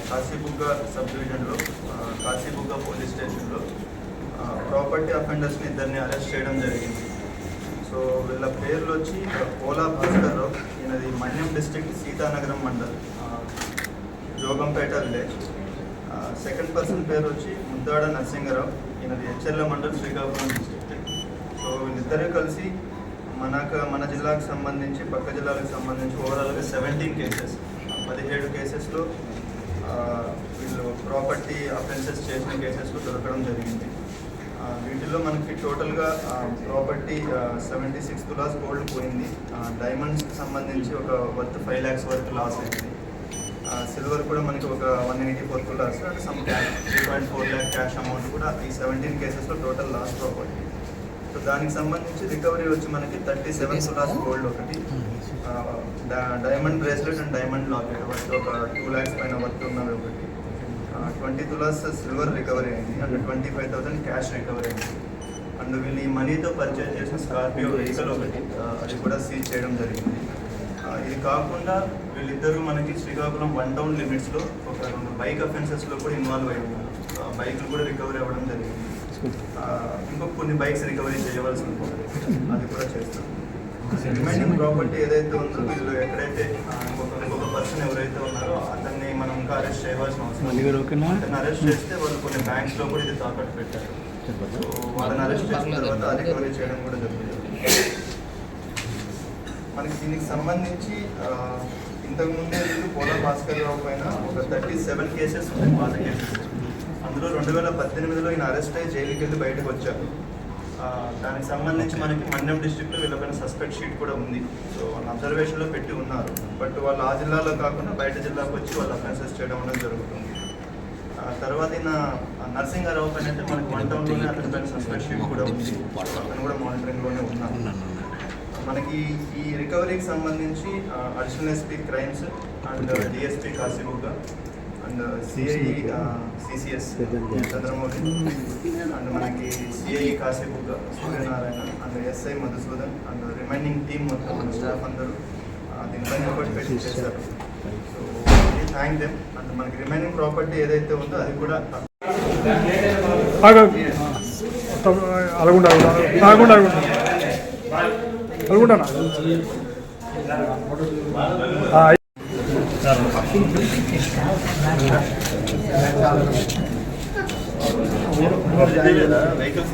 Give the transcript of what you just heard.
Kashibugga sub డివిజన్లో Kashibugga police స్టేషన్లో property అఫెండర్స్ని ఇద్దరిని అరెస్ట్ చేయడం జరిగింది. సో వీళ్ళ పేర్లు వచ్చి పోలా భాస్కర్ రావు, ఈయనది Manyam district Seethanagaram mandal, Jogampeta village. Second person పేరు వచ్చి ముద్దాడ నరసింగరావు, ఈయనది హెచ్ఎర్ల మండల్, శ్రీకాకుళం డిస్ట్రిక్ట్. సో వీళ్ళిద్దరూ కలిసి మన జిల్లాకు సంబంధించి పక్క జిల్లాలకు సంబంధించి ఓవరాల్గా 17 కేసెస్, 17 కేసెస్లో వీళ్ళు ప్రాపర్టీ అఫెన్సెస్ చేసిన కేసెస్లో దొరకడం జరిగింది. వీటిలో మనకి టోటల్గా ప్రాపర్టీ 76 తులాస్ గోల్డ్ పోయింది, డైమండ్స్కి సంబంధించి ఒక వర్త్ 5 lakhs వరకు లాస్ అయింది, సిల్వర్ కూడా మనకి ఒక 184 తులాస్ అంటే some cash 3.4 lakh cash amount కూడా ఈ 17 కేసెస్లో టోటల్ లాస్ ప్రాపర్టీ. సో దానికి సంబంధించి రికవరీ వచ్చి మనకి 37 తులాస్ గోల్డ్ ఒకటి, diamond bracelet and diamond locket worth ఒక 2 lakhs పైన వర్త్ ఉన్నది ఒకటి, 20 తులాస్ సిల్వర్ రికవరీ అయింది, అంటే 25,000 క్యాష్ రికవరీ అయింది. అండ్ వీళ్ళు ఈ మనీతో పర్చేజ్ చేసిన స్కార్పియో వెహికల్ ఒకటి, అది కూడా సీజ్ చేయడం జరిగింది. ఇది కాకుండా వీళ్ళిద్దరూ మనకి శ్రీకాకుళం 1 town లిమిట్స్లో ఒక 2 బైక్ అఫెన్సెస్లో కూడా ఇన్వాల్వ్ అయి ఉన్నారు. బైక్లు కూడా రికవరీ అవ్వడం జరిగింది. ఇంకొక కొన్ని బైక్స్ రికవరీ చేయవలసి ఉంటుంది, అది కూడా చేస్తాం. రిమైనింగ్ ప్రాపర్టీ ఏదైతే ఉందో వీళ్ళు ఎక్కడైతే ఇంకొక పర్సన్ ఎవరైతే ఉన్నారో అతన్ని మనం ఇంకా అరెస్ట్ చేయవలసిన అవసరం. అతన్ని అరెస్ట్ చేస్తే వాళ్ళు కొన్ని బ్యాంక్స్లో కూడా ఇది తాకట్టు పెట్టారు. సో వాళ్ళని అరెస్ట్ చేసిన తర్వాత అది రికవరీ చేయడం కూడా జరుగుతుంది. మనకి దీనికి సంబంధించి ఇంతకుముందే వీళ్ళు పోలా భాస్కర్ రావు పైన ఒక 37 కేసెస్ ఉన్నాయి, పాత కేసెస్. అందులో 2018లో ఈయన అరెస్ట్ అయ్యి జైలుకి వెళ్ళి బయటకు వచ్చారు. దానికి సంబంధించి మనకి మన్యం డిస్ట్రిక్ట్లో వీళ్ళపైన సస్పెక్ట్ షీట్ కూడా ఉంది. సో వాళ్ళ అబ్జర్వేషన్లో పెట్టి ఉన్నారు, బట్ వాళ్ళు ఆ జిల్లాలో కాకుండా బయట జిల్లాకు వచ్చి వాళ్ళు అఫెన్సెస్ చేయడం అనేది జరుగుతుంది. తర్వాత ఈయన నరసింగారావు పైన అయితే మనకి 1 townలోనే అతని పైన సస్పెక్ట్ షీట్ కూడా ఉంది, అతను కూడా మానిటరింగ్లోనే ఉన్నారు. మనకి ఈ రికవరీకి సంబంధించి additional SP crimes and DSP Kasibugga and CI CCS Chandramouli and మనకి CI Kasibugga Suryanarayana and SI Madhusudan and remaining team మొత్తం మన స్టాఫ్ అందరూ దీనిపైన ఎఫర్ట్ పెట్టి చేశారు. So thank them. అండ్ మనకి రిమైనింగ్ ప్రాపర్టీ ఏదైతే ఉందో అది కూడా అనుకుంటానా వెహికల్స్